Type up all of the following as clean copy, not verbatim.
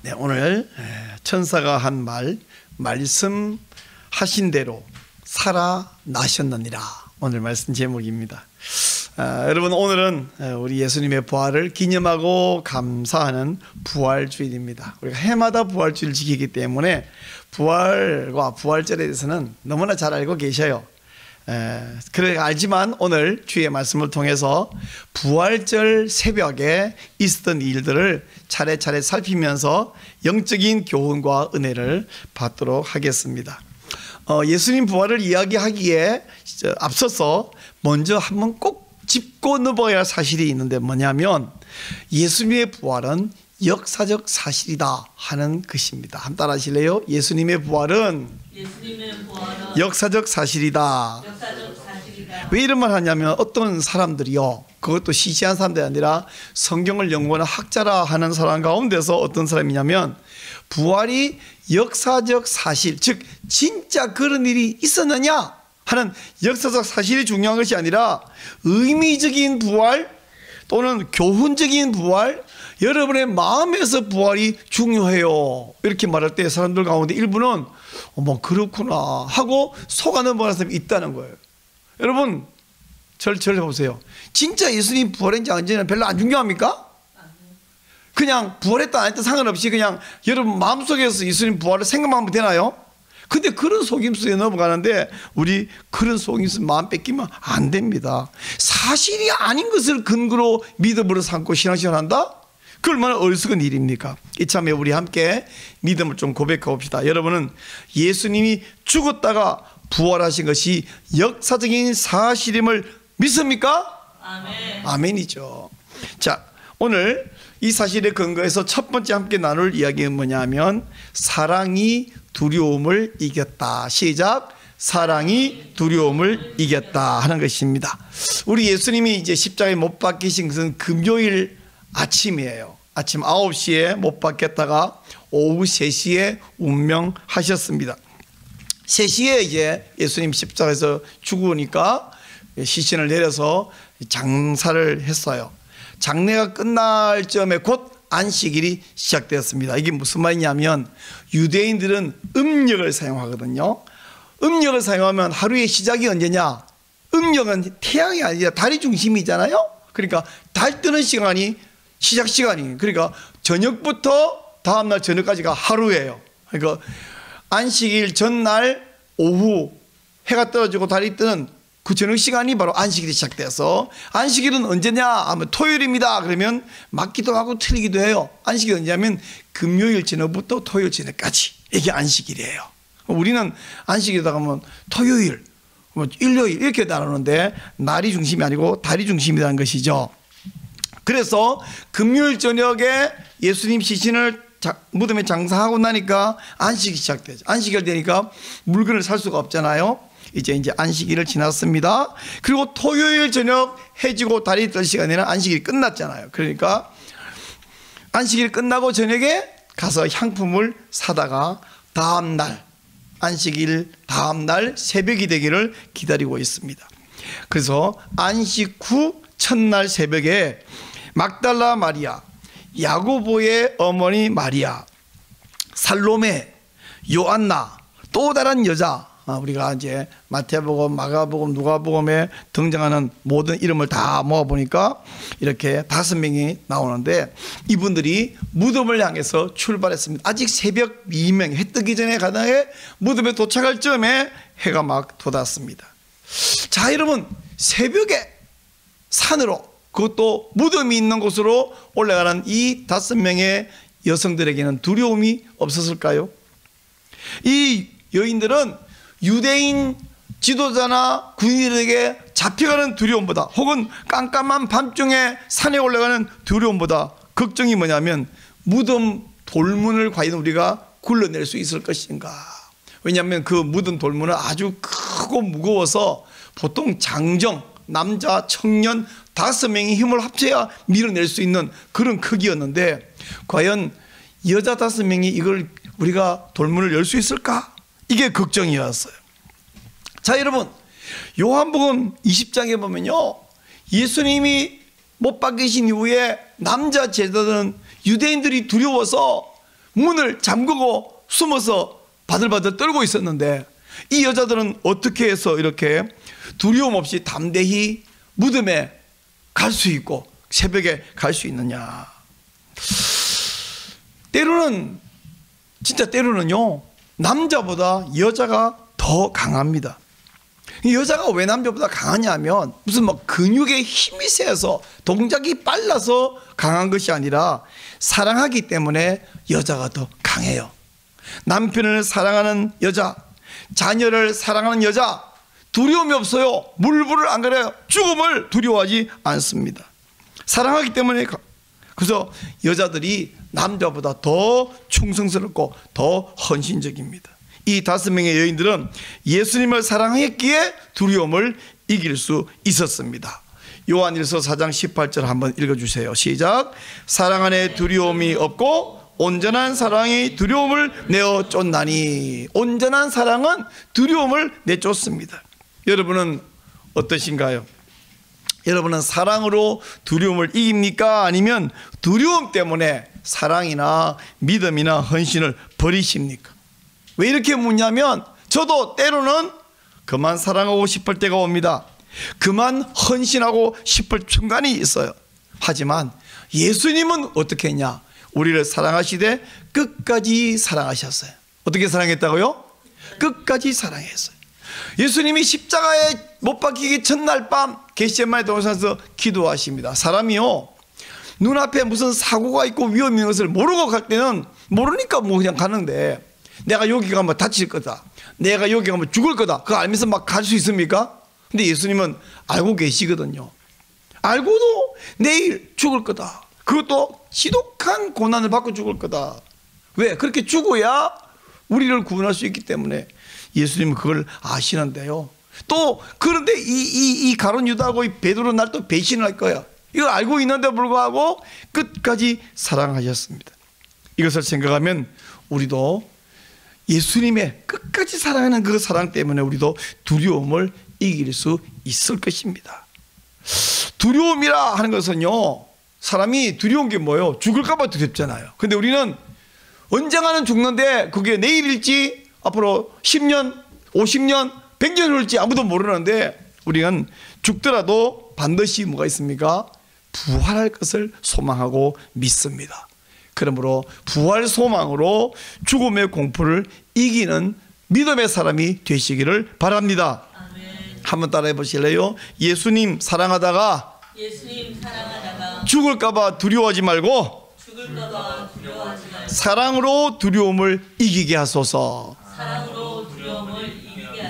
네, 오늘 천사가 한 말씀하신 대로 살아나셨느니라, 오늘 말씀 제목입니다. 여러분, 오늘은 우리 예수님의 부활을 기념하고 감사하는 부활주일입니다. 우리가 해마다 부활주일을 지키기 때문에 부활과 부활절에 대해서는 너무나 잘 알고 계셔요. 그래 알지만 오늘 주의 말씀을 통해서 부활절 새벽에 있었던 일들을 차례차례 살피면서 영적인 교훈과 은혜를 받도록 하겠습니다. 예수님 부활을 이야기하기에 앞서서 먼저 한번 꼭 짚고 넘어야 할 사실이 있는데, 뭐냐면 예수님의 부활은 역사적 사실이다 하는 것입니다. 한번 따라 하실래요? 예수님의 부활은 역사적 사실이다. 왜 이런 말 하냐면, 어떤 사람들이요, 그것도 시시한 사람들이 아니라 성경을 연구하는 학자라 하는 사람 가운데서 어떤 사람이냐면, 부활이 역사적 사실, 즉 진짜 그런 일이 있었느냐 하는 역사적 사실이 중요한 것이 아니라 의미적인 부활 또는 교훈적인 부활, 여러분의 마음에서 부활이 중요해요, 이렇게 말할 때 사람들 가운데 일부는 그렇구나 하고 속아 넘어가는 사람이 있다는 거예요. 여러분, 저를 해보세요. 진짜 예수님 부활했는지 아닌지는 별로 안 중요합니까? 그냥 부활했다 안 했다 상관없이 그냥 여러분 마음속에서 예수님 부활을 생각만 하면 되나요? 근데 그런 속임수에 넘어가는데, 우리 그런 속임수 마음 뺏기면 안 됩니다. 사실이 아닌 것을 근거로 믿음으로 삼고 신앙생활 한다? 그 얼마나 어리석은 일입니까? 이참에 우리 함께 믿음을 좀 고백해 봅시다. 여러분은 예수님이 죽었다가 부활하신 것이 역사적인 사실임을 믿습니까? 아멘. 아멘이죠. 자, 오늘 이 사실에 근거해서 첫 번째 함께 나눌 이야기는 뭐냐면, 사랑이 두려움을 이겼다. 시작. 사랑이 두려움을 이겼다 하는 것입니다. 우리 예수님이 이제 십자가에 못 박히신 것은 금요일 아침이에요. 아침 9시에 못 박혔다가 오후 3시에 운명하셨습니다. 3시에 이제 예수님 십자가에서 죽으니까 시신을 내려서 장사를 했어요. 장례가 끝날 즈음에 곧 안식일이 시작되었습니다. 이게 무슨 말이냐면, 유대인들은 음력을 사용하거든요. 음력을 사용하면 하루의 시작이 언제냐? 음력은 태양이 아니라 달이 중심이잖아요. 그러니까 달 뜨는 시간이 시작 시간이에요. 그러니까 저녁부터 다음날 저녁까지가 하루예요. 그러니까 안식일 전날 오후 해가 떨어지고 달이 뜨는 그 저녁 시간이 바로 안식일이 시작돼서, 안식일은 언제냐 하면 토요일입니다. 그러면 맞기도 하고 틀리기도 해요. 안식일이 언제냐면 금요일 저녁부터 토요일 저녁까지, 이게 안식일이에요. 우리는 안식일이다 하면 토요일, 일요일 이렇게 나누는데 날이 중심이 아니고 달이 중심이라는 것이죠. 그래서 금요일 저녁에 예수님 시신을 무덤에 장사하고 나니까 안식이 시작되죠. 안식일 되니까 물건을 살 수가 없잖아요. 이제 안식일을 지났습니다. 그리고 토요일 저녁 해지고 달이 뜰 시간에는 안식일이 끝났잖아요. 그러니까 안식일 끝나고 저녁에 가서 향품을 사다가 다음날, 안식일 다음날 새벽이 되기를 기다리고 있습니다. 그래서 안식 후 첫날 새벽에 막달라 마리아, 야고보의 어머니 마리아, 살로메, 요안나, 또 다른 여자, 우리가 이제 마태복음, 마가복음, 누가복음에 등장하는 모든 이름을 다 모아보니까 이렇게 5명이 나오는데, 이분들이 무덤을 향해서 출발했습니다. 아직 새벽 미명, 해 뜨기 전에 가다에 무덤에 도착할 즈음에 해가 막 돋았습니다. 자, 여러분, 새벽에 산으로, 그것도 무덤이 있는 곳으로 올라가는 이 5명의 여성들에게는 두려움이 없었을까요? 이 여인들은 유대인 지도자나 군인들에게 잡혀가는 두려움보다, 혹은 깜깜한 밤중에 산에 올라가는 두려움보다 걱정이 뭐냐면, 무덤 돌문을 과연 우리가 굴러낼 수 있을 것인가. 왜냐하면 그 무덤 돌문은 아주 크고 무거워서 보통 장정, 남자, 청년 5명이 힘을 합쳐야 밀어낼 수 있는 그런 크기였는데, 과연 여자 5명이 이걸 우리가 돌문을 열 수 있을까? 이게 걱정이었어요. 자, 여러분, 요한복음 20장에 보면요, 예수님이 못 박히신 이후에 남자 제자들은 유대인들이 두려워서 문을 잠그고 숨어서 바들바들 떨고 있었는데 이 여자들은 어떻게 해서 이렇게 두려움 없이 담대히 무덤에 갈 수 있고 새벽에 갈 수 있느냐. 때로는 진짜 때로는요 남자보다 여자가 더 강합니다. 이 여자가 왜 남자보다 강하냐면 무슨 막 근육에 힘이 세서 동작이 빨라서 강한 것이 아니라 사랑하기 때문에 여자가 더 강해요. 남편을 사랑하는 여자, 자녀를 사랑하는 여자, 두려움이 없어요. 물불을 안 가려요. 죽음을 두려워하지 않습니다. 사랑하기 때문에. 그래서 여자들이 남자보다 더 충성스럽고 더 헌신적입니다. 이 5명의 여인들은 예수님을 사랑했기에 두려움을 이길 수 있었습니다. 요한일서 4장 18절 한번 읽어주세요. 시작. 사랑 안에 두려움이 없고 온전한 사랑이 두려움을 내어 쫓나니. 온전한 사랑은 두려움을 내쫓습니다. 여러분은 어떠신가요? 여러분은 사랑으로 두려움을 이깁니까? 아니면 두려움 때문에 사랑이나 믿음이나 헌신을 버리십니까? 왜 이렇게 묻냐면 저도 때로는 그만 사랑하고 싶을 때가 옵니다. 그만 헌신하고 싶을 순간이 있어요. 하지만 예수님은 어떻게 했냐? 우리를 사랑하시되 끝까지 사랑하셨어요. 어떻게 사랑했다고요? 끝까지 사랑했어요. 예수님이 십자가에 못 박히기 첫날 밤 겟세마네 동산에서 기도하십니다. 사람이요 눈앞에 무슨 사고가 있고 위험이 있는 것을 모르고 갈 때는 모르니까 뭐 그냥 가는데, 내가 여기 가면 다칠 거다, 내가 여기 가면 죽을 거다, 그거 알면서 막 갈 수 있습니까? 근데 예수님은 알고 계시거든요. 알고도 내일 죽을 거다, 그것도 지독한 고난을 받고 죽을 거다. 왜? 그렇게 죽어야 우리를 구원할 수 있기 때문에 예수님은 그걸 아시는데요. 또 그런데 이 가룟 유다하고 이 베드로 날 또 배신할 거야, 이걸 알고 있는데 불구하고 끝까지 사랑하셨습니다. 이것을 생각하면 우리도 예수님의 끝까지 사랑하는 그 사랑 때문에 우리도 두려움을 이길 수 있을 것입니다. 두려움이라 하는 것은요, 사람이 두려운 게 뭐예요? 죽을까 봐 두렵잖아요. 근데 우리는 언젠가는 죽는데 그게 내일일지 앞으로 10년, 50년, 100년 후일지 아무도 모르는데 우리는 죽더라도 반드시 뭐가 있습니까? 부활할 것을 소망하고 믿습니다. 그러므로 부활 소망으로 죽음의 공포를 이기는 믿음의 사람이 되시기를 바랍니다. 아멘. 한번 따라해 보실래요? 예수님 사랑하다가 죽을까봐 두려워하지 말고 사랑으로 두려움을 이기게 하소서.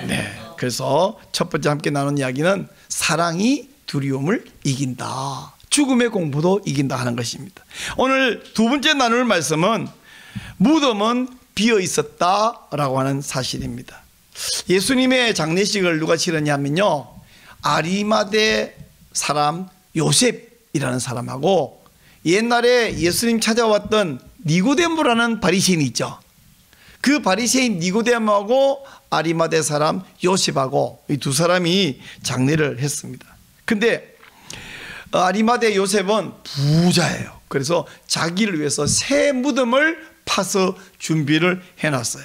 네, 그래서 첫 번째 함께 나눈 이야기는 사랑이 두려움을 이긴다, 죽음의 공포도 이긴다 하는 것입니다. 오늘 두 번째 나눌 말씀은 무덤은 비어 있었다라고 하는 사실입니다. 예수님의 장례식을 누가 치렀냐면요, 아리마대 사람 요셉이라는 사람하고 옛날에 예수님 찾아왔던 니고데모라는 바리새인이 있죠. 그 바리새인 니고데모하고 아리마대 사람 요셉하고 이 두 사람이 장례를 했습니다. 근데 아리마대 요셉은 부자예요. 그래서 자기를 위해서 새 무덤을 파서 준비를 해놨어요.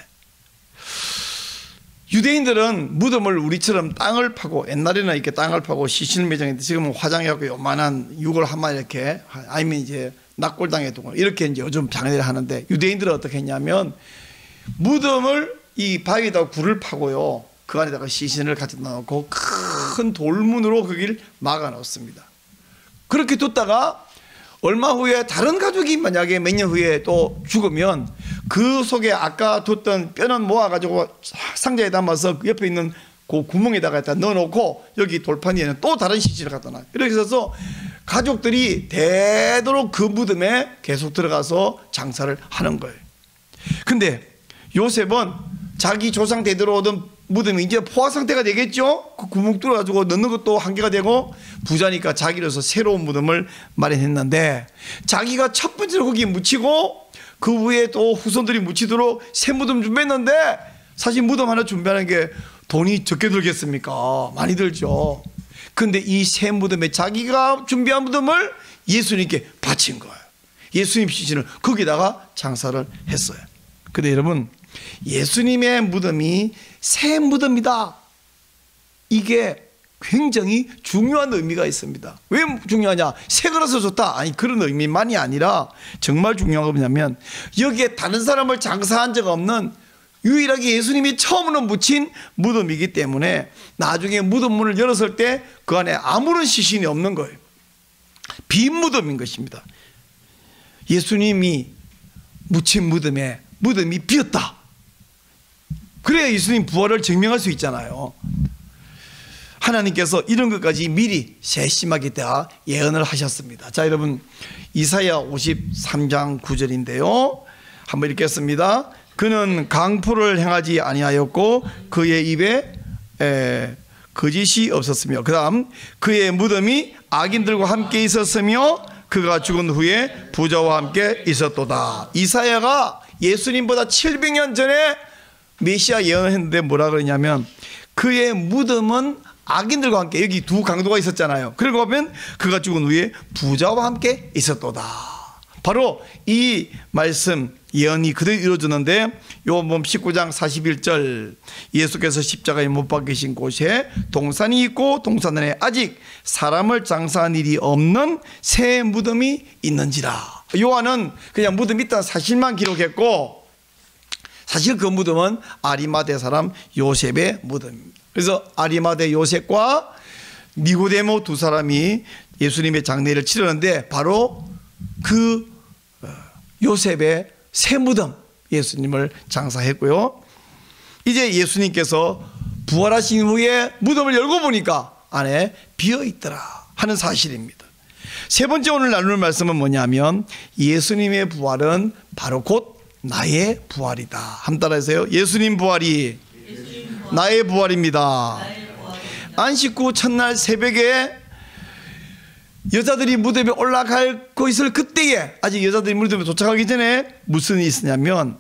유대인들은 무덤을 우리처럼 땅을 파고, 옛날에는 이렇게 땅을 파고 시신을 매장했는데 지금은 화장해갖고 요만한 유골 하나 이렇게, 아니면 이제 낙골당에 두고 이렇게 이제 요즘 장례를 하는데, 유대인들은 어떻게 했냐면 무덤을 이 바위에다가 굴을 파고요, 그 안에다가 시신을 갖다 놓고 큰 돌문으로 거기를 막아 놓습니다. 그렇게 뒀다가 얼마 후에 다른 가족이 만약에 몇 년 후에 또 죽으면 그 속에 아까 뒀던 뼈는 모아가지고 상자에 담아서 그 옆에 있는 그 구멍에다가 넣어놓고 여기 돌판 위에는 또 다른 시신을 갖다 놔요. 이렇게 해서 가족들이 되도록 그 무덤에 계속 들어가서 장사를 하는 거예요. 근데 요셉은 자기 조상 대대로 오던 무덤이 이제 포화 상태가 되겠죠. 그 구멍 뚫어가지고 넣는 것도 한계가 되고, 부자니까 자기로서 새로운 무덤을 마련했는데 자기가 첫 번째로 거기에 묻히고 그 후에 또 후손들이 묻히도록 새 무덤 준비했는데, 사실 무덤 하나 준비하는 게 돈이 적게 들겠습니까? 많이 들죠. 근데 이 새 무덤에 자기가 준비한 무덤을 예수님께 바친 거예요. 예수님 시신을 거기다가 장사를 했어요. 근데 여러분, 예수님의 무덤이 새 무덤이다, 이게 굉장히 중요한 의미가 있습니다. 왜 중요하냐? 새 거라서 좋다, 아니 그런 의미만이 아니라 정말 중요한 건 뭐냐면, 여기에 다른 사람을 장사한 적 없는 유일하게 예수님이 처음으로 묻힌 무덤이기 때문에 나중에 무덤 문을 열었을 때 그 안에 아무런 시신이 없는 거예요. 빈 무덤인 것입니다. 예수님이 묻힌 무덤에 무덤이 비었다. 그래야 예수님 부활을 증명할 수 있잖아요. 하나님께서 이런 것까지 미리 세심하게 다 예언을 하셨습니다. 자, 여러분, 이사야 53장 9절인데요. 한번 읽겠습니다. 그는 강포를 행하지 아니하였고 그의 입에 거짓이 없었으며, 그 다음 그의 무덤이 악인들과 함께 있었으며 그가 죽은 후에 부자와 함께 있었도다. 이사야가 예수님보다 700년 전에 메시아 예언을 했는데 뭐라 그러냐면, 그의 무덤은 악인들과 함께, 여기 두 강도가 있었잖아요. 그리고 보면 그가 죽은 후에 부자와 함께 있었도다. 바로 이 말씀 예언이 그대로 이루어졌는데, 요한복음 19장 41절, 예수께서 십자가에 못 박히신 곳에 동산이 있고 동산 안에 아직 사람을 장사한 일이 없는 새 무덤이 있는지라. 요한은 그냥 무덤이 있다는 사실만 기록했고, 사실 그 무덤은 아리마대 사람 요셉의 무덤입니다. 그래서 아리마대 요셉과 니고데모 두 사람이 예수님의 장례를 치르는데, 바로 그 요셉의 새 무덤, 예수님을 장사했고요. 이제 예수님께서 부활하신 후에 무덤을 열고 보니까 안에 비어있더라 하는 사실입니다. 세 번째 오늘 나눌 말씀은 뭐냐면, 예수님의 부활은 바로 곧 나의 부활이다. 한번 따라하세요. 예수님 부활이 나의 부활입니다. 안식 후 첫날 새벽에 여자들이 무덤에 올라가고 있을 그때에, 아직 여자들이 무덤에 도착하기 전에 무슨 일이 있었냐면,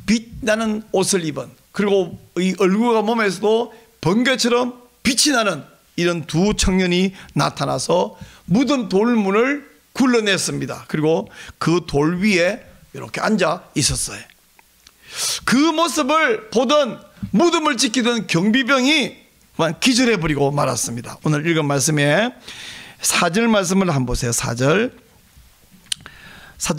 빛나는 옷을 입은, 그리고 이 얼굴과 몸에서도 번개처럼 빛이 나는 이런 두 청년이 나타나서 무덤 돌문을 굴러냈습니다. 그리고 그 돌 위에 이렇게 앉아 있었어요. 그 모습을 보던 무덤을 지키던 경비병이 기절해버리고 말았습니다. 오늘 읽은 말씀에 4절 말씀을 한번 보세요. 4절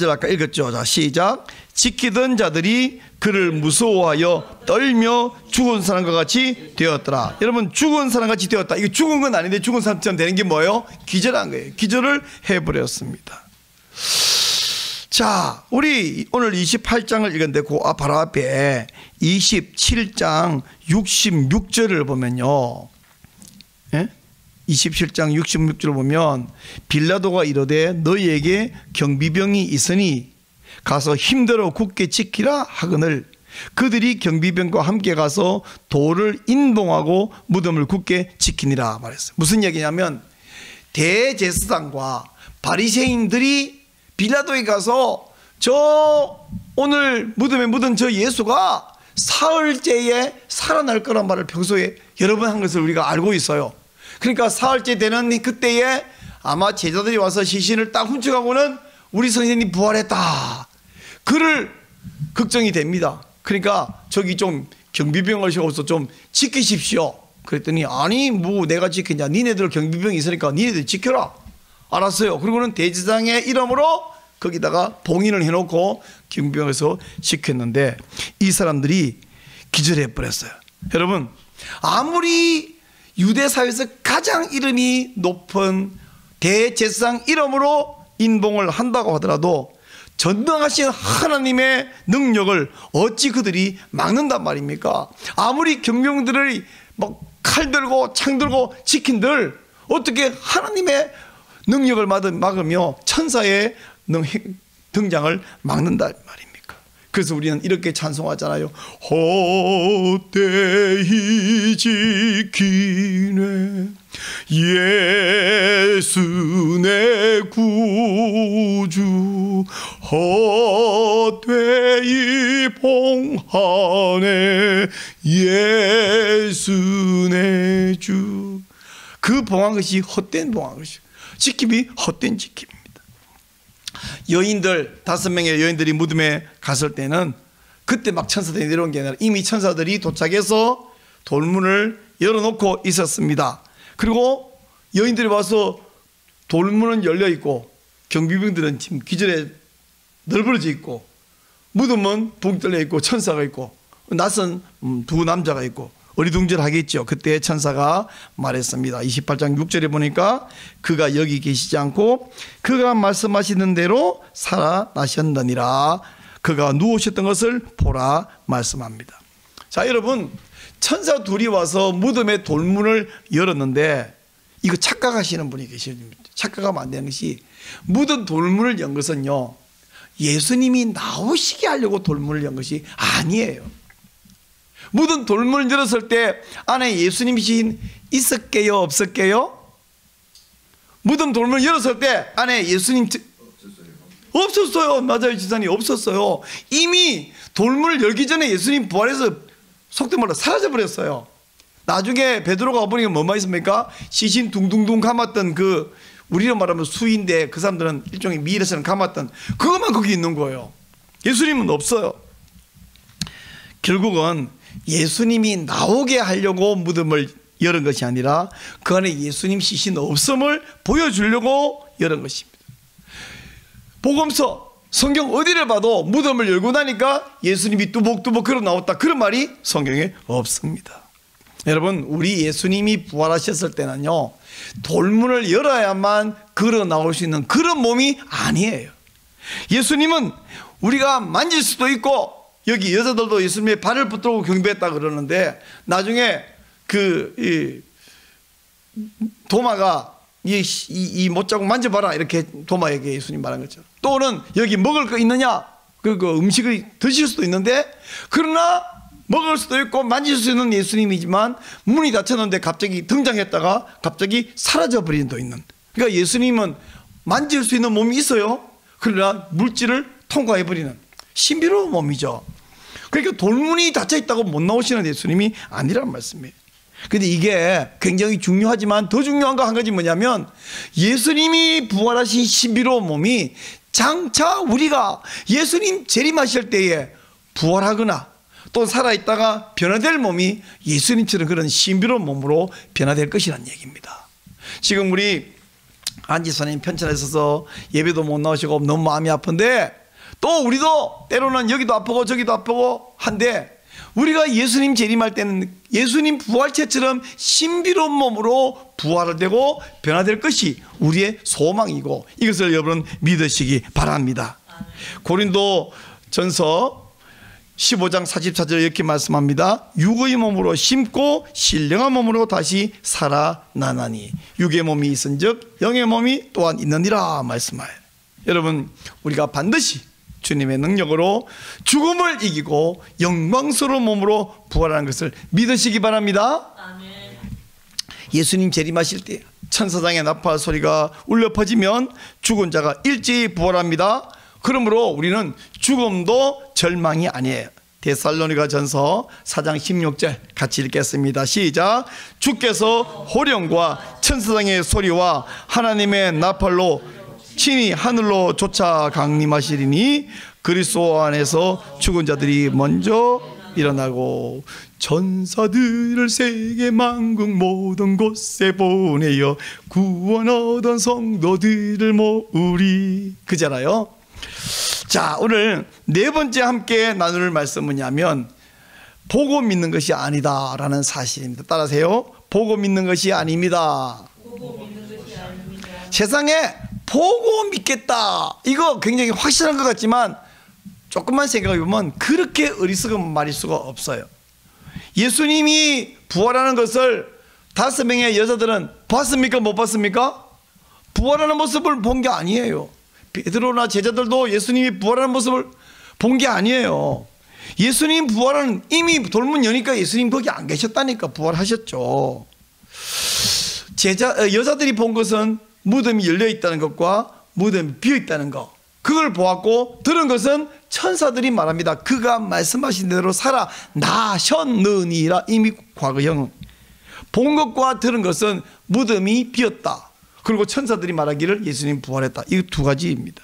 아까 읽었죠. 자, 시작. 지키던 자들이 그를 무서워하여 떨며 죽은 사람과 같이 되었더라. 여러분, 죽은 사람같이 되었다, 이거 죽은 건 아닌데 죽은 사람처럼 되는 게 뭐예요? 기절한 거예요. 기절을 해버렸습니다. 자, 우리 오늘 28장을 읽었는데 그 바로 앞에 27장 66절을 보면요, 27장 66절을 보면, 빌라도가 이르되 너희에게 경비병이 있으니 가서 힘들어 굳게 지키라 하거늘 그들이 경비병과 함께 가서 돌을 인동하고 무덤을 굳게 지키니라 말했어요. 무슨 얘기냐면, 대제사장과 바리새인들이 빌라도에 가서 저 오늘 무덤에 묻은 저 예수가 사흘째에 살아날 거란 말을 평소에 여러 번 한 것을 우리가 알고 있어요. 그러니까 사흘째 되는 그때에 아마 제자들이 와서 시신을 딱 훔쳐가고는 우리 선생님이 부활했다, 그를 걱정이 됩니다. 그러니까 저기 좀 경비병을 세워서 좀 지키십시오. 그랬더니, 아니 뭐 내가 지키냐, 니네들 경비병이 있으니까 니네들 지켜라. 알았어요. 그리고는 대제사장의 이름으로 거기다가 봉인을 해놓고 경비병에서 지켰는데, 이 사람들이 기절해 버렸어요. 여러분, 아무리 유대 사회에서 가장 이름이 높은 대제사장 이름으로 인봉을 한다고 하더라도 전능하신 하나님의 능력을 어찌 그들이 막는단 말입니까? 아무리 경비병들을 막 칼 들고 창 들고 지킨들 어떻게 하나님의 능력을 막으며 천사의 등장을 막는단 말입니까? 그래서 우리는 이렇게 찬송하잖아요. 헛되이 지키네 예수 내 구주, 헛되이 봉하네 예수 내 주. 그 봉한 것이 헛된 봉한 것이고 지킴이 헛된 지킴입니다. 여인들 5명의 여인들이 무덤에 갔을 때는 그때 막 천사들이 내려온 게 아니라 이미 천사들이 도착해서 돌문을 열어놓고 있었습니다. 그리고 여인들이 와서 돌문은 열려 있고 경비병들은 지금 기절에 널브러져 있고 무덤은 붕 뚫려 있고 천사가 있고 낯선 두 남자가 있고 어리둥절하겠죠. 그때 천사가 말했습니다. 28장 6절에 보니까 그가 여기 계시지 않고 그가 말씀하시는 대로 살아나셨느니라. 그가 누우셨던 것을 보라 말씀합니다. 자, 여러분, 천사 둘이 와서 무덤의 돌문을 열었는데 이거 착각하시는 분이 계십니다. 착각하면 안 되는 것이 무덤 돌문을 연 것은요, 예수님이 나오시게 하려고 돌문을 연 것이 아니에요. 무덤 돌문을 열었을 때 안에 예수님이 있었게요, 없었게요? 무덤 돌문을 열었을 때 안에 예수님 없었어요. 맞아요, 지사님, 없었어요. 이미 돌문을 열기 전에 예수님 부활해서 속된 말로 사라져 버렸어요. 나중에 베드로가 와보니까 뭐만 있습니까? 시신 둥둥둥 감았던 그, 우리로 말하면 수인데 그 사람들은 일종의 미일에서는 감았던 그것만 거기 있는 거예요. 예수님은 없어요. 결국은 예수님이 나오게 하려고 무덤을 열은 것이 아니라 그 안에 예수님 시신 없음을 보여주려고 열은 것입니다. 복음서 성경 어디를 봐도 무덤을 열고 나니까 예수님이 뚜벅뚜벅 걸어 나왔다 그런 말이 성경에 없습니다. 여러분, 우리 예수님이 부활하셨을 때는요, 돌문을 열어야만 걸어 나올 수 있는 그런 몸이 아니에요. 예수님은 우리가 만질 수도 있고, 여기 여자들도 예수님의 발을 붙들고 경배했다 그러는데, 나중에 도마가 이 못자국 만져봐라 이렇게 도마에게 예수님 말한 거죠. 또는 여기 먹을 거 있느냐, 그 음식을 드실 수도 있는데, 그러나 먹을 수도 있고 만질 수 있는 예수님이지만 문이 닫혔는데 갑자기 등장했다가 갑자기 사라져버린 도 있는, 그러니까 예수님은 만질 수 있는 몸이 있어요. 그러나 물질을 통과해버리는 신비로운 몸이죠. 그러니까 돌문이 닫혀있다고 못 나오시는 예수님이 아니란 말씀이에요. 근데 이게 굉장히 중요하지만 더 중요한 거 한 가지 뭐냐면, 예수님이 부활하신 신비로운 몸이 장차 우리가 예수님 재림하실 때에 부활하거나 또 살아있다가 변화될 몸이 예수님처럼 그런 신비로운 몸으로 변화될 것이라는 얘기입니다. 지금 우리 안지사님 편찮에 있어서 예배도 못 나오시고 너무 마음이 아픈데, 또 우리도 때로는 여기도 아프고 저기도 아프고 한데, 우리가 예수님 재림할 때는 예수님 부활체처럼 신비로운 몸으로 부활을 되고 변화될 것이 우리의 소망이고, 이것을 여러분 믿으시기 바랍니다. 고린도 전서 15장 44절 이렇게 말씀합니다. 육의 몸으로 심고 신령한 몸으로 다시 살아나나니 육의 몸이 있은즉 영의 몸이 또한 있느니라 말씀하여. 여러분, 우리가 반드시 주님의 능력으로 죽음을 이기고 영광스러운 몸으로 부활하는 것을 믿으시기 바랍니다. 아멘. 예수님 재림하실 때 천사장의 나팔 소리가 울려 퍼지면 죽은 자가 일제히 부활합니다. 그러므로 우리는 죽음도 절망이 아니에요. 데살로니가 전서 4장 16절 같이 읽겠습니다. 시작. 주께서 호령과 천사장의 소리와 하나님의 나팔로 친히 하늘로 쫓아 강림하시리니 그리스도 안에서 죽은 자들이 먼저 일어나고 천사들을 세계 만국 모든 곳에 보내어 구원 얻은 성도들을 모으리. 그잖아요. 자, 오늘 네 번째 함께 나눌 말씀은 뭐냐면, 보고 믿는 것이 아니다라는 사실입니다. 따라하세요. 보고 믿는 것이 아닙니다. 세상에 보고 믿겠다, 이거 굉장히 확실한 것 같지만 조금만 생각해 보면 그렇게 어리석은 말일 수가 없어요. 예수님이 부활하는 것을 5명의 여자들은 봤습니까? 못 봤습니까? 부활하는 모습을 본 게 아니에요. 베드로나 제자들도 예수님이 부활하는 모습을 본 게 아니에요. 예수님 부활은 이미 돌문 여니까 예수님 거기 안 계셨다니까. 부활하셨죠. 여자들이 본 것은 무덤이 열려 있다는 것과 무덤이 비어 있다는 것, 그걸 보았고, 들은 것은 천사들이 말합니다. 그가 말씀하신 대로 살아나셨느니라. 이미 과거형. 본 것과 들은 것은 무덤이 비었다, 그리고 천사들이 말하기를 예수님 부활했다. 이 두 가지입니다.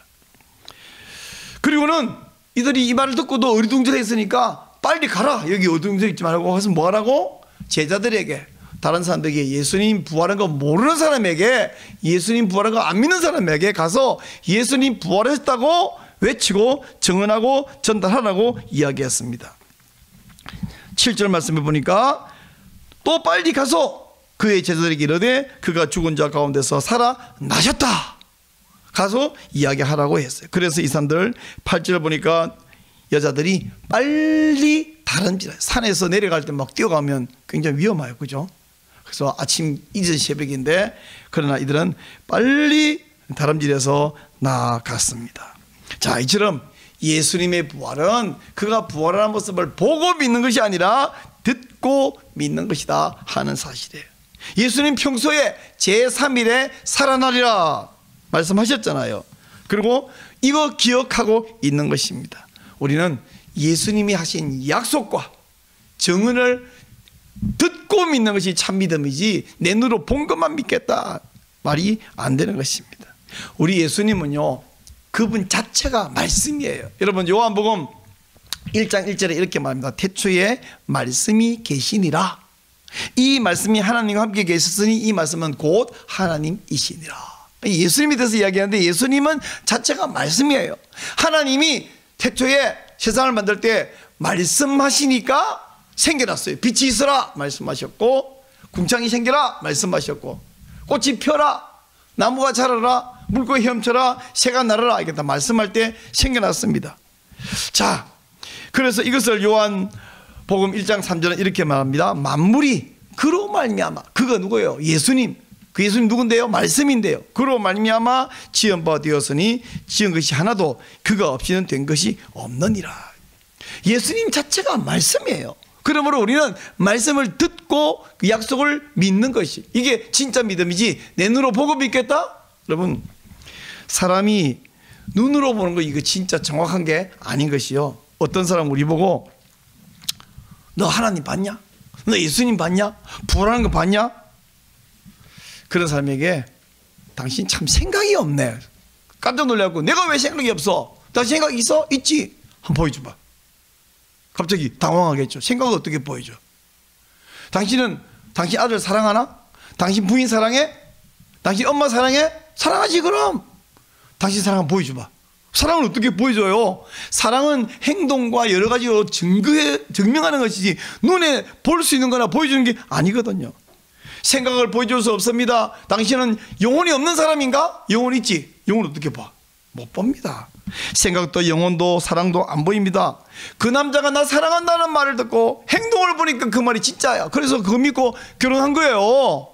그리고는 이들이 이 말을 듣고도 어리둥절했으니까 빨리 가라. 여기 어리둥절 있지 말고 가서 뭐 하라고? 제자들에게, 다른 사람들에게, 예수님 부활한 거 모르는 사람에게, 예수님 부활한 거 안 믿는 사람에게 가서 예수님 부활했다고 외치고 증언하고 전달하라고 이야기했습니다. 7절 말씀해 보니까 또 빨리 가서 그의 제자들에게 이르되 그가 죽은 자 가운데서 살아나셨다. 가서 이야기하라고 했어요. 그래서 이 사람들 8절 보니까 여자들이 빨리 다름질해요. 산에서 내려갈 때 막 뛰어가면 굉장히 위험해요. 그죠? 그래서 아침 이른 새벽인데 그러나 이들은 빨리 다름질해서 나아갔습니다. 자, 이처럼 예수님의 부활은 그가 부활하는 모습을 보고 믿는 것이 아니라 듣고 믿는 것이다 하는 사실이에요. 예수님 평소에 제3일에 살아나리라 말씀하셨잖아요. 그리고 이거 기억하고 있는 것입니다. 우리는 예수님이 하신 약속과 증언을 듣고 믿는 것이 참 믿음이지 내 눈으로 본 것만 믿겠다 말이 안 되는 것입니다. 우리 예수님은요, 그분 자체가 말씀이에요. 여러분 요한복음 1장 1절에 이렇게 말합니다. 태초에 말씀이 계시니라. 이 말씀이 하나님과 함께 계셨으니 이 말씀은 곧 하나님이시니라. 예수님에 대해서 이야기하는데 예수님은 자체가 말씀이에요. 하나님이 태초에 세상을 만들 때 말씀하시니까 생겨났어요. 빛이 있어라 말씀하셨고, 궁창이 생겨라 말씀하셨고, 꽃이 펴라, 나무가 자라라, 물고기 헤엄쳐라, 새가 날아라, 이게 다 말씀할 때 생겨났습니다. 자, 그래서 이것을 요한복음 1장 3절은 이렇게 말합니다. 만물이 그로 말미암아, 그가 누구예요? 예수님. 그 예수님 누군데요? 말씀인데요. 그로 말미암아 지은 바 되었으니 지은 것이 하나도 그가 없이는 된 것이 없느니라. 예수님 자체가 말씀이에요. 그러므로 우리는 말씀을 듣고 그 약속을 믿는 것이, 이게 진짜 믿음이지 내 눈으로 보고 믿겠다? 여러분, 사람이 눈으로 보는 거 이거 진짜 정확한 게 아닌 것이요. 어떤 사람 우리 보고 너 하나님 봤냐? 너 예수님 봤냐? 부활하는 거 봤냐? 그런 사람에게 당신 참 생각이 없네. 깜짝 놀라고 내가 왜 생각이 없어? 당신 생각 있어? 있지? 한번 보여줘봐. 갑자기 당황하겠죠. 생각을 어떻게 보여줘? 당신은 당신 아들 사랑하나? 당신 부인 사랑해? 당신 엄마 사랑해? 사랑하지 그럼. 당신 사랑 보여줘봐. 사랑을 어떻게 보여줘요? 사랑은 행동과 여러 가지로 증명하는 것이지 눈에 볼 수 있는 거나 보여주는 게 아니거든요. 생각을 보여줄 수 없습니다. 당신은 영혼이 없는 사람인가? 영혼 있지? 영혼 어떻게 봐? 못 봅니다. 생각도 영혼도 사랑도 안 보입니다. 그 남자가 나 사랑한다는 말을 듣고 행동을 보니까 그 말이 진짜야. 그래서 그거 믿고 결혼한 거예요.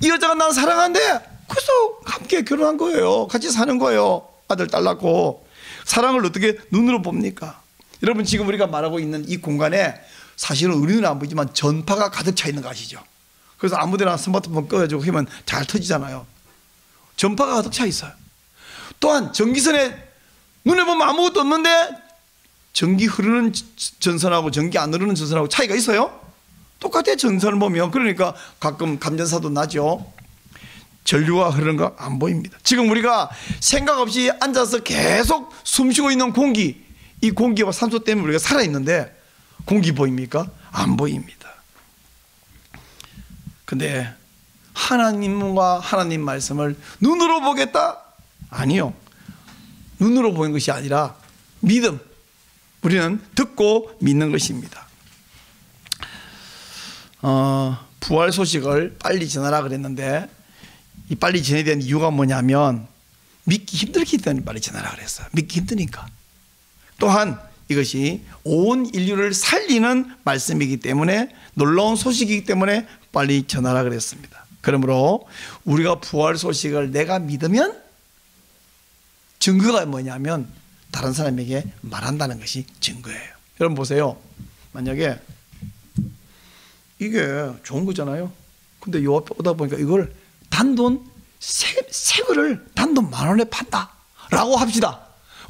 이 여자가 나 사랑한대. 그래서 함께 결혼한 거예요. 같이 사는 거예요. 아들 딸 낳고. 사랑을 어떻게 눈으로 봅니까? 여러분, 지금 우리가 말하고 있는 이 공간에 사실은 우리 눈에 안 보이지만 전파가 가득 차 있는 거 아시죠? 그래서 아무데나 스마트폰 꺼가지고 하면 잘 터지잖아요. 전파가 가득 차 있어요. 또한 전기선에 눈에 보면 아무것도 없는데 전기 흐르는 전선하고 전기 안 흐르는 전선하고 차이가 있어요? 똑같아요. 전선을 보면. 그러니까 가끔 감전사도 나죠. 전류가 흐르는 거 안 보입니다. 지금 우리가 생각 없이 앉아서 계속 숨쉬고 있는 공기, 이 공기와 산소 때문에 우리가 살아있는데 공기 보입니까? 안 보입니다. 근데 하나님과 하나님 말씀을 눈으로 보겠다? 아니요. 눈으로 보는 것이 아니라 믿음. 우리는 듣고 믿는 것입니다. 부활 소식을 빨리 전하라 그랬는데 이 빨리 전해야 되는 이유가 뭐냐면 믿기 힘들기 때문에 빨리 전하라 그랬어요. 믿기 힘드니까. 또한 이것이 온 인류를 살리는 말씀이기 때문에, 놀라운 소식이기 때문에 빨리 전하라 그랬습니다. 그러므로 우리가 부활 소식을 내가 믿으면 증거가 뭐냐면 다른 사람에게 말한다는 것이 증거예요. 여러분 보세요. 만약에 이게 좋은 거잖아요. 근데 요 앞에 오다 보니까 이걸 단돈 새 거를 단돈 10,000원에 판다 라고 합시다.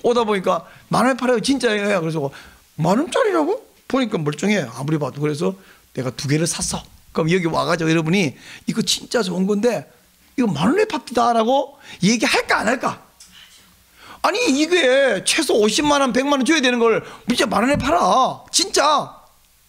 오다 보니까 10,000원에 팔아요. 진짜예요. 그래서 10,000원짜리라고? 보니까 멀쩡해. 아무리 봐도. 그래서 내가 2개를 샀어. 그럼 여기 와가지고 여러분이 이거 진짜 좋은 건데 이거 10,000원에 팝니다 라고 얘기할까 안 할까? 아니 이게 최소 50만 원 100만 원 줘야 되는 걸 진짜 만 원에 팔아. 진짜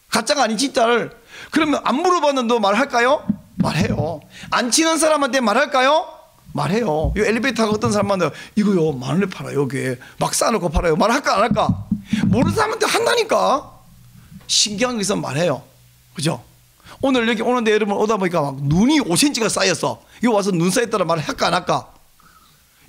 가짜가 아닌 진짜를. 그러면 안 물어봤는데 말할까요? 말해요. 안 치는 사람한테 말할까요? 말해요. 이 엘리베이터 타고 어떤 사람한테 이거요 만 원에 팔아요. 여기 막 싸놓고 팔아요. 말할까 안 할까? 모르는 사람한테 한다니까. 신기한 거 있으면 말해요. 그죠? 오늘 여기 오는데 여러분 오다 보니까 막 눈이 5cm가 쌓였어. 여기 와서 눈 쌓였다라 말할까 안 할까?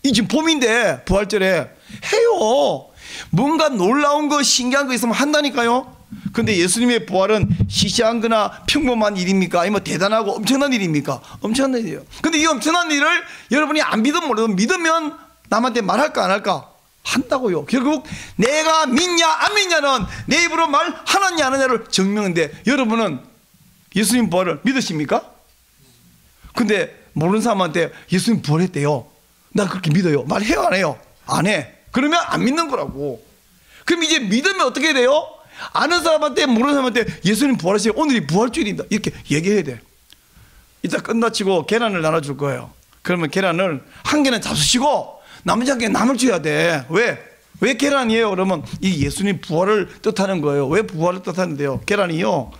이 지금 봄인데 부활절에 해요. 뭔가 놀라운 거 신기한 거 있으면 한다니까요. 근데 예수님의 부활은 시시한 거나 평범한 일입니까? 아니면 대단하고 엄청난 일입니까? 엄청난 일이에요. 근데 이 엄청난 일을 여러분이 안 믿으면 모르도 믿으면 남한테 말할까 안 할까? 한다고요. 결국 내가 믿냐 안 믿냐는 내 입으로 말하느냐 안 하느냐를 증명인데 여러분은 예수님 부활을 믿으십니까? 근데 모르는 사람한테 예수님 부활했대요. 나 그렇게 믿어요. 말해요 안 해요? 안 해. 그러면 안 믿는 거라고. 그럼 이제 믿으면 어떻게 돼요? 아는 사람한테 모르는 사람한테 예수님 부활하세요. 오늘이 부활주일입니다. 이렇게 얘기해야 돼. 이따 끝마치고 계란을 나눠줄 거예요. 그러면 계란을 한 개는 잡수시고 나머지 한 개는 남을 줘야 돼. 왜? 왜 계란이에요? 그러면 이 예수님 부활을 뜻하는 거예요. 왜 부활을 뜻하는데요? 계란이요.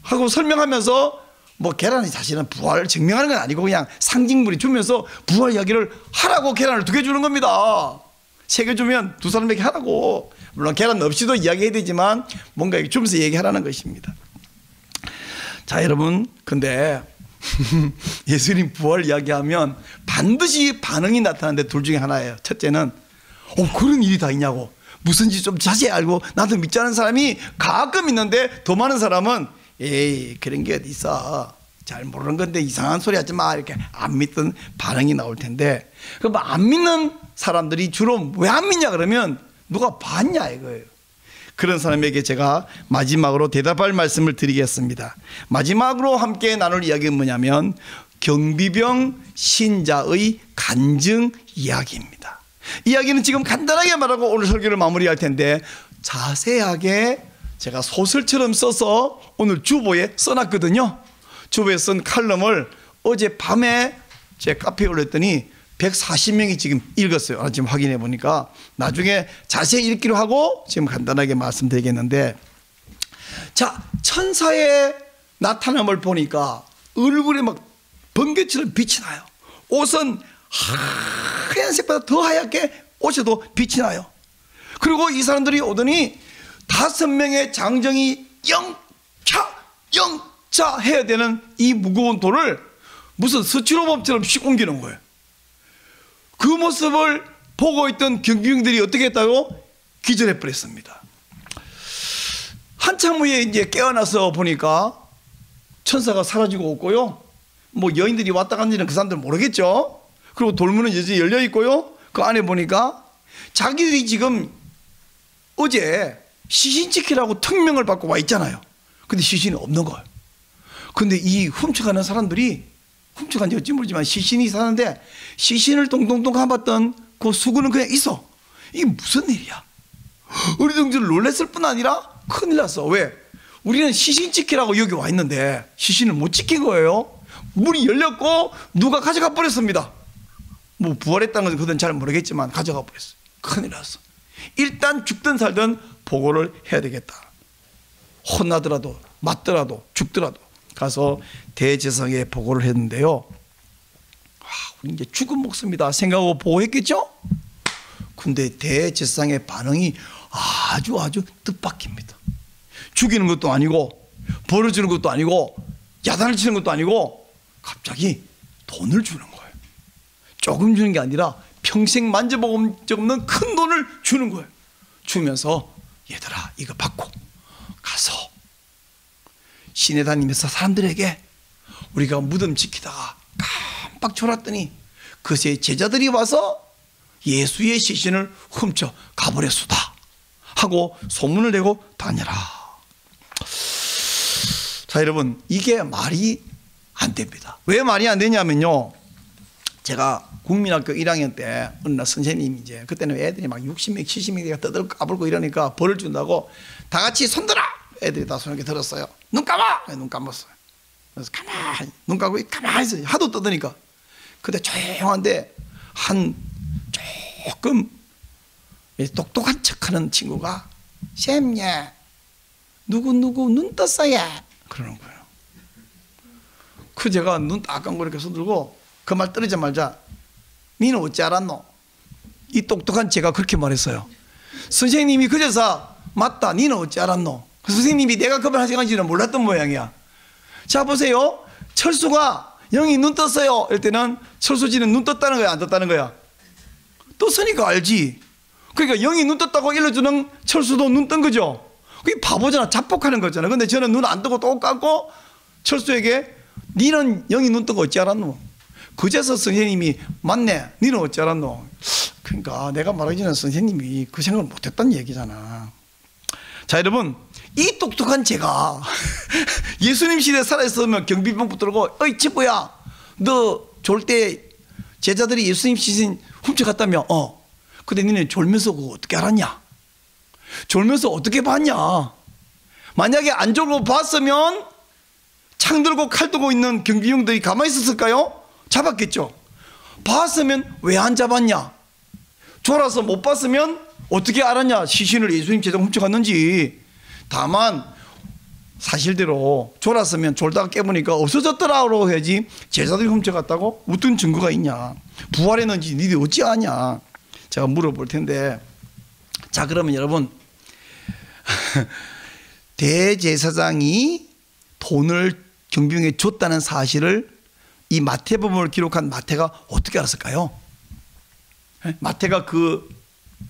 하고 설명하면서 뭐 계란이 자신은 부활을 증명하는 건 아니고 그냥 상징물이 주면서 부활 이야기를 하라고 계란을 2개 주는 겁니다. 3개 주면 2사람에게 하라고. 물론 계란 없이도 이야기해야 되지만 뭔가 주면서 얘기하라는 것입니다. 자 여러분, 근데 예수님 부활 이야기하면 반드시 반응이 나타나는데 둘 중에 하나예요. 첫째는 그런 일이 다 있냐고, 무슨지 좀 자세히 알고 나도 믿지 않은 사람이 가끔 있는데 더 많은 사람은 에이 그런 게 어디 있어, 잘 모르는 건데 이상한 소리 하지 마, 이렇게 안 믿던 반응이 나올 텐데, 그럼 안 믿는 사람들이 주로 왜 안 믿냐 그러면 누가 봤냐 이거예요. 그런 사람에게 제가 마지막으로 대답할 말씀을 드리겠습니다. 마지막으로 함께 나눌 이야기는 뭐냐면 경비병 신자의 간증 이야기입니다. 이야기는 지금 간단하게 말하고 오늘 설교를 마무리할 텐데 자세하게 제가 소설처럼 써서 오늘 주보에 써놨거든요. 주보에 쓴 칼럼을 어제 밤에 제 카페에 올렸더니 140명이 지금 읽었어요. 지금 확인해 보니까 나중에 자세히 읽기로 하고 지금 간단하게 말씀드리겠는데, 자 천사의 나타남을 보니까 얼굴에 막 번개처럼 빛이 나요. 옷은 하얀색보다 더 하얗게 옷에도 빛이 나요. 그리고 이 사람들이 오더니 5명의 장정이 영차 해야 되는 이 무거운 돌을 무슨 스티로폼처럼 씩 옮기는 거예요. 그 모습을 보고 있던 경비병들이 어떻게 했다고? 기절해 버렸습니다. 한참 후에 이제 깨어나서 보니까 천사가 사라지고 없고요. 뭐 여인들이 왔다 간 일은 그 사람들은 모르겠죠. 그리고 돌문은 여전히 열려 있고요. 그 안에 보니까 자기들이 지금 어제 시신 지키라고 특명을 받고 와 있잖아요. 근데 시신이 없는 거예요. 근데 이 훔쳐가는 사람들이, 훔쳐간지 어찌 모르지만 시신이 사는데 시신을 동동동 감았던 그 수구는 그냥 있어. 이게 무슨 일이야? 어리둥절 놀랬을 뿐 아니라 큰일 났어. 왜? 우리는 시신 지키라고 여기 와 있는데 시신을 못 지킨 거예요. 문이 열렸고 누가 가져가 버렸습니다. 뭐 부활했다는 것은 그건 잘 모르겠지만 가져가 버렸어요. 큰일 났어. 일단 죽든 살든 보고를 해야 되겠다. 혼나더라도 맞더라도 죽더라도 가서 대제사장에 보고를 했는데요. 우리 이제 죽은 목숨이다 생각하고 보고했겠죠? 근데 대제사장의 반응이 아주 뜻밖입니다. 죽이는 것도 아니고 벌을 주는 것도 아니고 야단을 치는 것도 아니고 갑자기 돈을 주는 거예요. 조금 주는 게 아니라 평생 만져본 적 없는 큰 돈을 주는 거예요. 주면서 얘들아 이거 받고 가서 시내 다니면서 사람들에게 우리가 무덤 지키다가 깜빡 졸았더니 그새 제자들이 와서 예수의 시신을 훔쳐 가버렸수다 하고 소문을 내고 다녀라. 자 여러분, 이게 말이 안 됩니다. 왜 말이 안 되냐면요, 제가 국민학교 1학년 때 어느 날 선생님이 이제 그때는 애들이 막 60명 70명이 떠들 까불고 이러니까 벌을 준다고 다 같이 손들어, 애들이 다 손 이렇게 들었어요. 눈 감아! 눈 감았어요. 그래서 가만히 눈 감고 가만히 있어요. 하도 떠드니까. 근데 조용한데 한 조금 똑똑한 척하는 친구가 쌤예 누구 눈 떴어요 그러는 거예요. 그 제가 눈 따끔거리게 손들고 그 말 떨어지자마자 니는 어찌 알았노? 이 똑똑한 제가 그렇게 말했어요. 선생님이 그제서 맞다 니는 어찌 알았노? 선생님이 내가 그 말 하시는지는 몰랐던 모양이야. 자 보세요. 철수가 영이 눈 떴어요 이럴 때는 철수지는 눈 떴다는 거야 안 떴다는 거야? 떴으니까 알지. 그러니까 영이 눈 떴다고 일러주는 철수도 눈 뜬 거죠. 그게 바보잖아. 자뻑하는 거잖아. 근데 저는 눈 안 뜨고 또 감고 철수에게 니는 영이 눈 뜨고 어찌 알았노? 그제서 선생님이 맞네 니는 어찌 알았노? 그러니까 내가 말하기 전에 선생님이 그 생각을 못했다는 얘기잖아. 자 여러분 이 똑똑한 제가 예수님 시대에 살아있으면 경비병 붙들고 어이 친구야 너 졸 때 제자들이 예수님 시신 훔쳐갔다며? 근데 니네 졸면서 그거 어떻게 알았냐? 졸면서 어떻게 봤냐? 만약에 안 졸고 봤으면 창 들고 칼 들고 있는 경비병들이 가만히 있었을까요? 잡았겠죠. 봤으면 왜 안 잡았냐? 졸아서 못 봤으면 어떻게 알았냐? 시신을 예수님 제자 훔쳐갔는지. 다만 사실대로 졸았으면 졸다가 깨보니까 없어졌더라고 해야지 제자들이 훔쳐갔다고? 어떤 증거가 있냐? 부활했는지 니들 어찌 아냐? 제가 물어볼 텐데 자 그러면 여러분 대제사장이 돈을 경비병에게 줬다는 사실을 이 마태복음을 기록한 마태가 어떻게 알았을까요? 마태가 그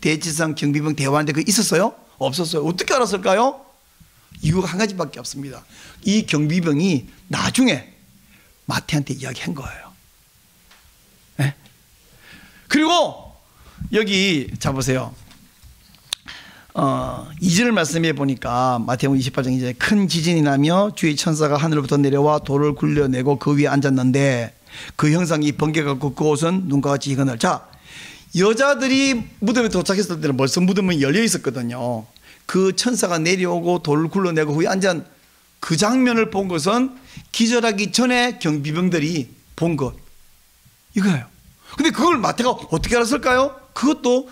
대제사장 경비병 대화하는데 그 있었어요? 없었어요. 어떻게 알았을까요? 이유가 한 가지밖에 없습니다. 이 경비병이 나중에 마태한테 이야기한 거예요. 네? 그리고 여기 자 보세요. 2절 말씀해 보니까 마태복음 28장 2절에 큰 지진이 나며 주의 천사가 하늘로부터 내려와 돌을 굴려내고 그 위에 앉았는데 그 형상이 번개같고 그 옷은 눈과 같이 희건을. 자 여자들이 무덤에 도착했을 때는 벌써 무덤은 열려 있었거든요. 그 천사가 내려오고 돌을 굴러내고 후에 앉은 그 장면을 본 것은 기절하기 전에 경비병들이 본 것 이거예요. 근데 그걸 마태가 어떻게 알았을까요? 그것도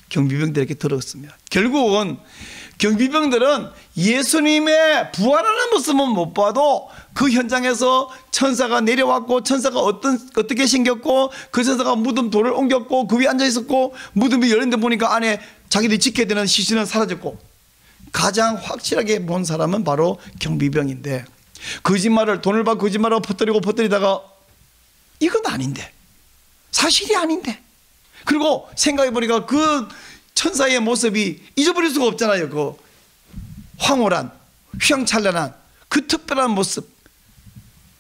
경비병들에게 들었습니다. 결국은 경비병들은 예수님의 부활하는 모습은 못 봐도 그 현장에서 천사가 내려왔고 천사가 어떻게 생겼고 그 천사가 무덤 돌을 옮겼고 그 위에 앉아 있었고 무덤이 열린데 보니까 안에 자기들이 지켜야 되는 시신은 사라졌고 가장 확실하게 본 사람은 바로 경비병인데 거짓말을 돈을 받고 거짓말을 퍼뜨리다가 이건 아닌데 사실이 아닌데 그리고 생각해보니까 그 천사의 모습이 잊어버릴 수가 없잖아요. 그 황홀한 휘황찬란한 그 특별한 모습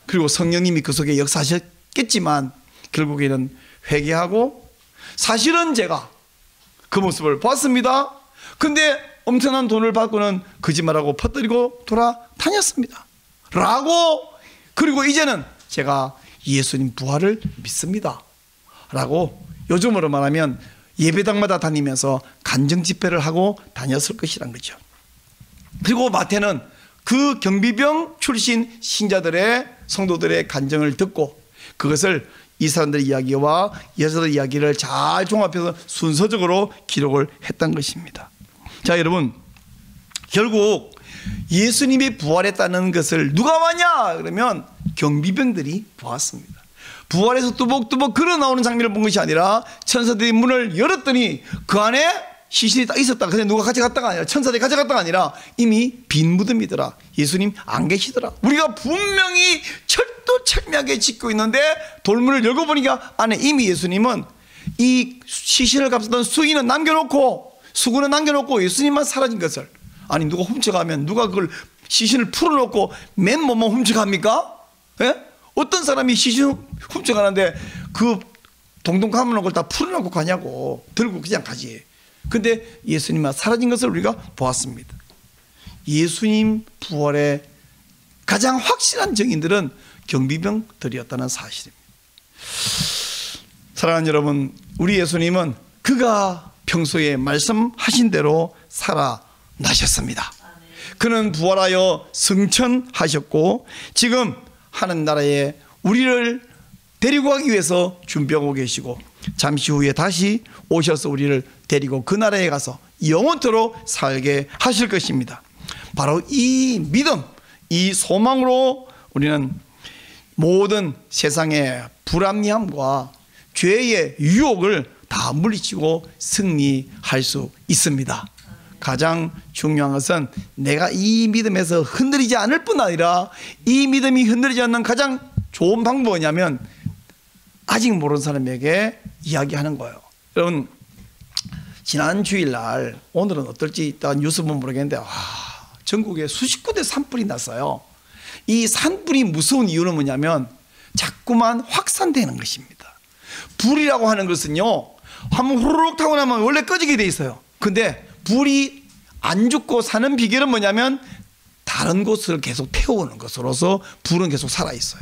그리고 성령님이 그 속에 역사하셨겠지만 결국에는 회개하고 사실은 제가 그 모습을 봤습니다. 근데 엄청난 돈을 받고는 거짓말하고 퍼뜨리고 돌아다녔습니다 라고 그리고 이제는 제가 예수님 부활을 믿습니다 라고 요즘으로 말하면 예배당마다 다니면서 간증 집회를 하고 다녔을 것이란 거죠. 그리고 마태는 그 경비병 출신 신자들의 성도들의 간증을 듣고 그것을 이 사람들의 이야기와 여자들의 이야기를 잘 종합해서 순서적으로 기록을 했던 것입니다. 자 여러분 결국 예수님이 부활했다는 것을 누가 봤냐 그러면 경비병들이 보았습니다. 부활해서 뚜벅뚜벅 걸어 나오는 장면을 본 것이 아니라 천사들이 문을 열었더니 그 안에 시신이 딱 있었다. 근데 누가 가져갔다가 아니라 천사들이 가져갔다가 아니라 이미 빈 무덤이더라. 예수님 안 계시더라. 우리가 분명히 철두철미하게 짓고 있는데 돌문을 열고 보니까 안에 이미 예수님은 이 시신을 감쌌던 수인은 남겨놓고 수군은 남겨놓고 예수님만 사라진 것을 아니 누가 훔쳐가면 누가 그걸 시신을 풀어놓고 맨 몸만 훔쳐갑니까? 예? 어떤 사람이 시신 훔쳐가는데 그 동동 감아놓은 걸 다 풀어놓고 가냐고 들고 그냥 가지. 근데 예수님만 사라진 것을 우리가 보았습니다. 예수님 부활의 가장 확실한 증인들은 경비병들이었다는 사실입니다. 사랑하는 여러분 우리 예수님은 그가 평소에 말씀하신 대로 살아나셨습니다. 그는 부활하여 승천하셨고 지금 하는 나라에 우리를 데리고 가기 위해서 준비하고 계시고 잠시 후에 다시 오셔서 우리를 데리고 그 나라에 가서 영원토록 살게 하실 것입니다. 바로 이 믿음, 이 소망으로 우리는 모든 세상의 불합리함과 죄의 유혹을 다 물리치고 승리할 수 있습니다. 가장 중요한 것은 내가 이 믿음에서 흔들리지 않을 뿐 아니라 이 믿음이 흔들리지 않는 가장 좋은 방법은 뭐냐면 아직 모르는 사람에게 이야기하는 거예요. 여러분, 지난 주일날, 오늘은 어떨지 일단 뉴스 보면 모르겠는데 전국에 수십 군데 산불이 났어요. 이 산불이 무서운 이유는 뭐냐면 자꾸만 확산되는 것입니다. 불이라고 하는 것은요, 한번 후루룩 타고 나면 원래 꺼지게 돼 있어요. 근데 불이 안 죽고 사는 비결은 뭐냐면 다른 곳을 계속 태우는 것으로서 불은 계속 살아있어요.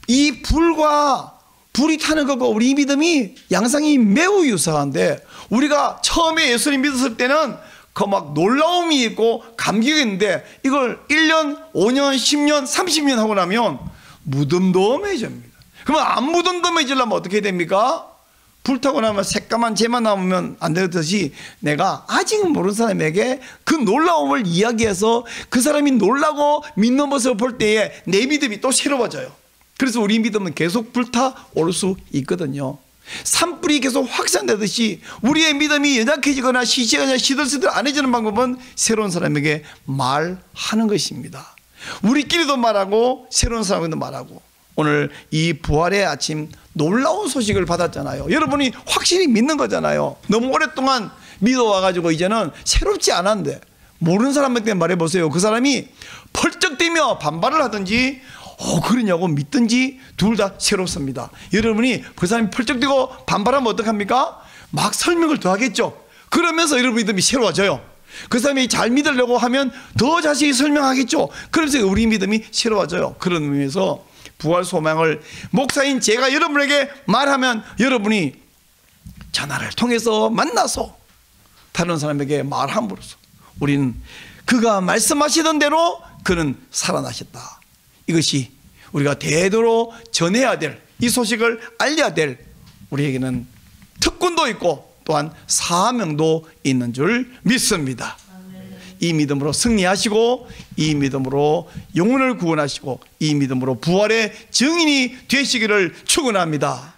이 불과 불이 타는 것과 우리 믿음이 양상이 매우 유사한데, 우리가 처음에 예수님 믿었을 때는 그 막 놀라움이 있고 감격이 있는데 이걸 1년, 5년, 10년, 30년 하고 나면 무덤덤해집니다. 그러면 안 무덤덤해지려면 어떻게 됩니까? 불타고 나면 새까만 재만 남으면 안 되듯이 내가 아직 모르는 사람에게 그 놀라움을 이야기해서 그 사람이 놀라고 믿는 모습을 볼 때에 내 믿음이 또 새로워져요. 그래서 우리 믿음은 계속 불타오를 수 있거든요. 산불이 계속 확산되듯이 우리의 믿음이 연약해지거나 시시하거나 시들시들 안 해지는 방법은 새로운 사람에게 말하는 것입니다. 우리끼리도 말하고 새로운 사람에게도 말하고. 오늘 이 부활의 아침 놀라운 소식을 받았잖아요. 여러분이 확실히 믿는 거잖아요. 너무 오랫동안 믿어와가지고 이제는 새롭지 않았는데 모르는 사람한테 말해보세요. 그 사람이 펄쩍 뛰며 반발을 하든지 그러냐고 믿든지 둘 다 새롭습니다. 여러분이 그 사람이 펄쩍 뛰고 반발하면 어떡합니까? 막 설명을 더 하겠죠. 그러면서 여러분 믿음이 새로워져요. 그 사람이 잘 믿으려고 하면 더 자세히 설명하겠죠. 그러면서 우리 믿음이 새로워져요. 그런 의미에서 부활 소망을 목사인 제가 여러분에게 말하면 여러분이 전화를 통해서 만나서 다른 사람에게 말함으로써 우리는 그가 말씀하시던 대로 그는 살아나셨다. 이것이 우리가 대대로 전해야 될, 이 소식을 알려야 될 우리에게는 특권도 있고 또한 사명도 있는 줄 믿습니다. 이 믿음으로 승리하시고 이 믿음으로 영혼을 구원하시고 이 믿음으로 부활의 증인이 되시기를 축원합니다.